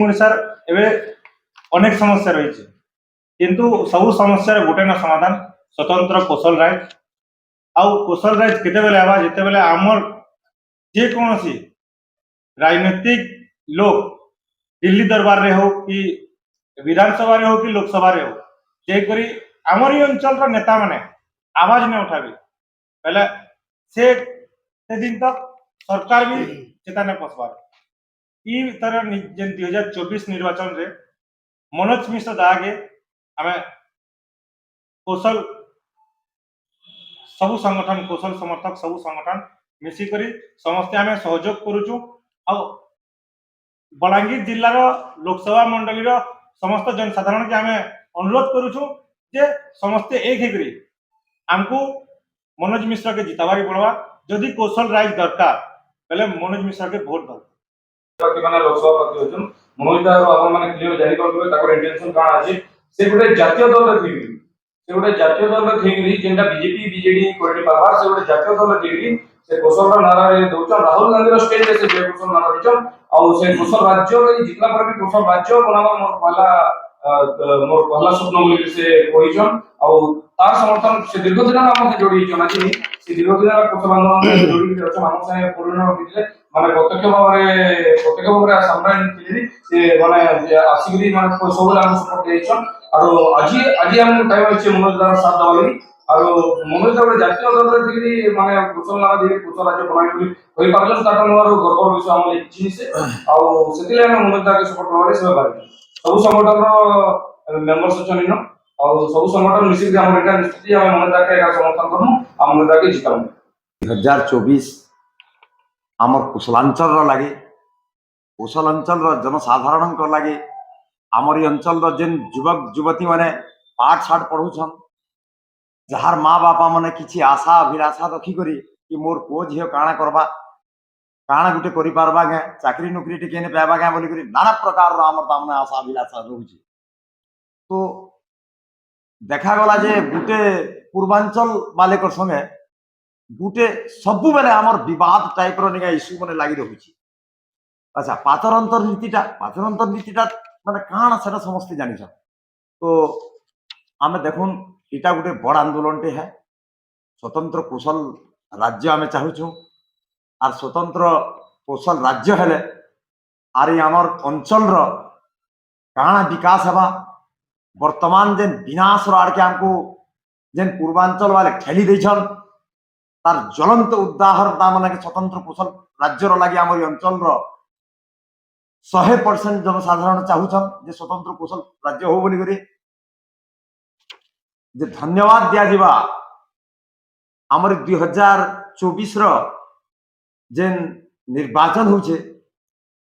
ओडिशार एबे अनेक समस्या रही किंतु सबु समस्या गोटे ना समाधान स्वतंत्र कौशल राय आउ कौशल राय केतेबेले आवा जेतेबेले आमर जे कोनोसी राजनीतिक लोग दिल्ली दरबार रे हो कि विधानसभा रे हो कि लोकसभा रे हो जे करी आमर ही अंचल रो नेता माने आवाज ने उठाबी पहले से दिन तक सरकार भी चेताने पसबार ई तरह जेन 2024 निर्वाचन रे मनोज मिश्र दागे आमे कौशल सबु संगठन कौशल समर्थक सबु संगठन मिसी करी समस्त आमे सहयोग करूछु आ बलांगीर जिल्ला रो लोकसभा मंडली रो समस्त जनसाधारण के आमे अनुरोध करूछु जे समस्त एक हेकरी हमको मनोज मिश्र के जितावारी पड़वा जदि कौशल राज दरकार पहले मनोज मिश्र के वोट दरकार बाकी माने लोकसभा प्रार्थी होचन मनोज दार आपण माने क्लियर जाहि करबे ताकर इंटेंशन काना अछि से गुटे जातीय दल रे थिगरी से गुटे जातीय दल रे थिगरी जेंटा बीजेपी बीजेडी कोडी पावर से गुटे जातीय दल रे थिगरी से कौशल नारा रे दोचन राहुल गांधी रो स्टेज रे से कौशल नारा दिचन आ से कौशल राज्य रे जितला पर भी कौशल राज्य बनावा मोर पहला स्वप्न बोली से कहिचन आ तार समर्थन से दीर्घ दिन हम जोड़ी छन आज से दीर्घ दिन कौशल आंदोलन जोड़ी के अछि हम से पूर्ण बितले माने प्रत्यक्ष भाव सम्मान मिली से माने आसिकरी माने सब हम सपोर्ट देछन आरो आज हम टाइम अछि मनोज दार साथ दवाली आरो मनोज दार जातीय दल रे दिगरी माने कौशल नारा दिगरी कौशल राज्य बनाई बोली होई पारलन ताटा मोर गर्व विषय हम लिखछि से आ सेतिले हम मनोज दार के सपोर्ट करबारे से बारे सब संगठन रो मेंबर्स छनिनो आ सब संगठन मिसी के हम एटा निश्चित हम मनोज दार के समर्थन करमु आ मनोज दार के जितामु 2024 आमर कुशलांचल लगे कुशलांचल जनसाधारण लगे आमर अंचल जेन युवक युवती माने पाठ साठ पढ़ुछन जार माँ बापा माने किसी आशा अभिलाषा रखी करी कि मोर पुओ झील काଣା करबा काଣା गुटे करि पारबा गे चाकरी नौकरी टिके ने पाबा गे बोली करी नाना प्रकार रो आमर तामने आशा अभिलाषा रहउछि तो देखा गला जे गुटे पूर्वांचल वाले कर संगे गुटे सबु बेले आमर विवाद टाइप रो निगा इश्यू माने लागि रहउछि अच्छा पातर अंतर्नीतिटा माने काଣା सेटा समस्त जानिछ तो आमे देखुन इटा गुटे बड़ आंदोलन टे है स्वतंत्र कौशल राज्य आमे चाहुछु आर स्वतंत्र कौशल राज्य हेले आर आमर अंचल रो काଣା विकास हवा वर्तमान जेन विनाश रो आड़ के हमको जेन पूर्वांचल वाले ठेली देछन तार ज्वलंत उदाहरण तामने स्वतंत्र कौशल राज्य लगे आम अंचल 100% जनसाधारण चाहूछन जे स्वतंत्र कौशल राज्य हो बोली करी जे धन्यवाद दिया जिबा आमर 2024 रो जेन निर्वाचन होचे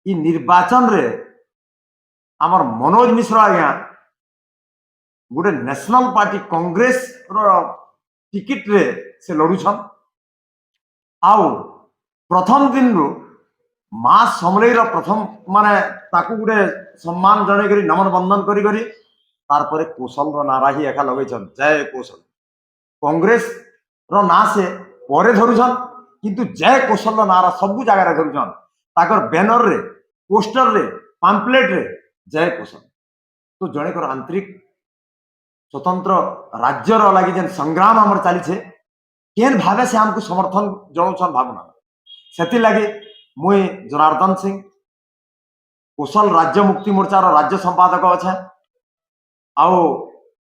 ई निर्वाचन रे आमर मनोज मिश्र आज्ञा गोटे नेशनल पार्टी कांग्रेस रो टिकट रे से लड़ुछन आउ प्रथम दिन रु माँ समलेई प्रथम माने ताकू गुटे सम्मान जने करी नमन बंदन करी करी तार परे कौशल रो नारा ही एका लगेछन जय कौशल कांग्रेस रो ना से परे धरुछन किंतु जय कौशल रो नारा सब जगह रे धरुछन ताकर बैनर रे पोस्टर रे पैम्पलेट रे जय कौशल तो जने कर आंतरिक स्वतंत्र राज्य रो लागि जेन संग्राम हमर चली छे केन भावे से हमको समर्थन जनाउछन भावना सेति लगे मुई जनार्दन सिंह कौशल राज्य मुक्ति मोर्चा रो राज्य संपादक अच्छे आओ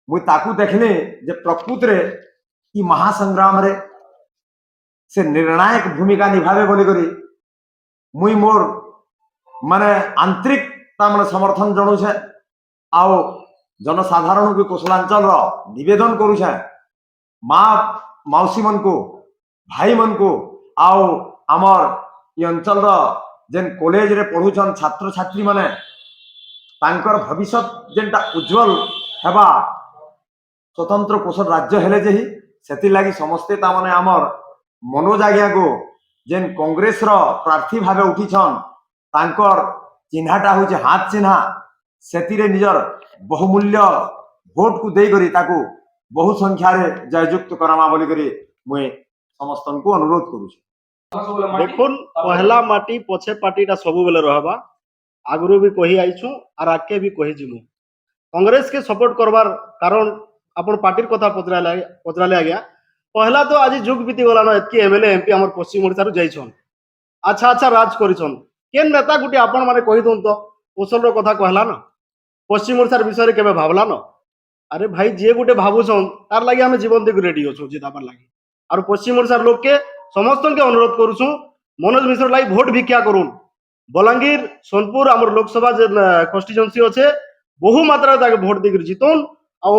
मुई ताकू देखने जे प्रकृत रे कि महासंग्राम रे से निर्णायक भूमिका निभावे बोली करी मुई मोर माने आंतरिक तामने समर्थन जनाउछे आओ जनसाधारण को कौशलांचल रो निवेदन करूछे माँ मौसी मन को भाई मन को आओ आमर ये अंचल जेन कॉलेज रे पढ़ुछन छात्र छात्री माने तांकर भविष्य जेनटा उज्जवल हेबा स्वतंत्र कौशल राज्य हेले जेही सेति लागि समस्ते तामने आमर मनोज आज्ञा को जेन कांग्रेस रो प्रार्थी भावे उठिछन तांकर चिन्हाटा होचे हाथ चिन्हा सेति रे निजर बहुमूल्य भोट को देई करी ताकू बहु संख्या रे जययुक्त करामा बोली करी मुई समस्त को अनुरोध करूछी देखुन पहला माटी पछे पार्टीटा सबु बेले रहबा आगु भी कही आईछु और आगे भी कही जिमु कांग्रेस के सपोर्ट करवार कारण अपन पार्टी कथा पचराले आज्ञा पहला तो आज जुग बीती गलान एतकी एमएलए एमपी हमर पश्चिम ओडिसा रु जाइछन अच्छा अच्छा राज करिछन केन नेता गुटी आपण माने कहि दोन तो कौशल रो कथा कहला न पश्चिम ओडिसा विषय रे केबे भाबला न अरे भाई जे गुटे भाबुछन तार लागि हमें जीवन देख रेडी होछु जिताबार लागि और पश्चिम ओडिसा लोक के समस्त के अनुरोध करूछु मनोज मिश्र लागि भोट भिक्षा करून बलांगीर सोनपुर आमर लोकसभा जे कन्स्टिट्यूएंसी अच्छे बहु मात्रा ताके भोट देकर जितोन आ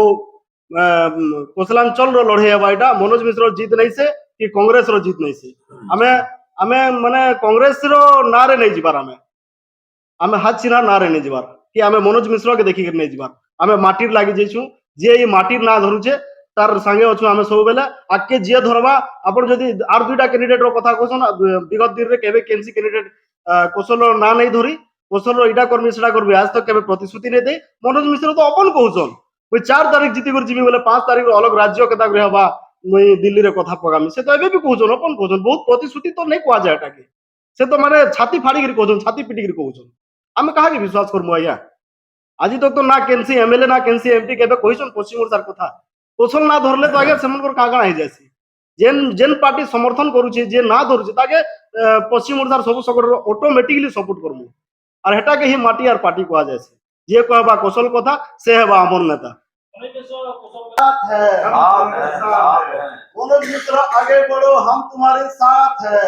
कोसलांचल रो लड़े हेबा एटा मनोज मिश्र जीत नहीं से कि कांग्रेस रो जीत नहीं से आमे आमे माने कांग्रेस रो नारे नहीं जिबार आमे हाथ चिन्ह नारे नहीं जिबार कि आमे मनोज मिश्र के देखि नहीं जिबार आमे माटीर लागि जेछु जे ई माटीर ना धरुचे तार संगे अछु आमे सब बेले आके जे धरबा आपण जदी आर दुईटा कैंडिडेट रो कथा कहछन विगत दिन रे केबे केनसी कैंडिडेट कौशल रो ना नहीं धरी कौशल रो इटा कर्मी सेटा करबी आज तक केबे प्रतिश्रुति नहीं दे मनोज मिश्र तो अपन कहछन मुई 4 तारीख जीती कर जीवी बोले 5 तारीख अलग राज्य केता करे हबा मुई दिल्ली रे कथा पगामी से तो एबे भी कहछन अपन कहछन बहुत प्रतिश्रुति तो नहीं कहा जाय टाके से तो माने छाती फाड़ी कर कहछन छाती पिटी कर कहछन हम कहा के विश्वास करमु आया आज तक तो ना केनसी एमएलए ना केनसी एमपी केबे कहछन पश्चिम ओडिसा कथा कौशल ना धरले तो आगे सेमन कागण हो जासी जेन जेन पार्टी समर्थन करूची जे ना धरुची ताके पश्चिम ओडिसा सब सकट ऑटोमेटिकली सपोर्ट करमु और हेटा के ही माटी और पार्टी कहा जासी जे कहबा कौशल कथा से हेबा हमर नेता मनोज मिश्र आगे बढ़ो हम तुम्हारे साथ है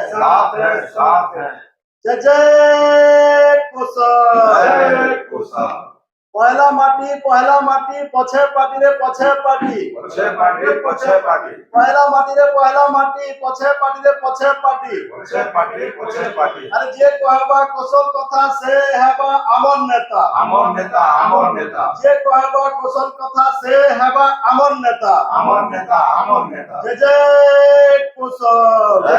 जय जय कौशल पहला माटी पछे पार्टी रे पछे पार्टी पहला माटी रे पहला माटी पछे पार्टी अरे जे कहबा कौशल कथा से हेबा हमर नेता जे कहबा कौशल कथा से हेबा हमर नेता जय जय कौशल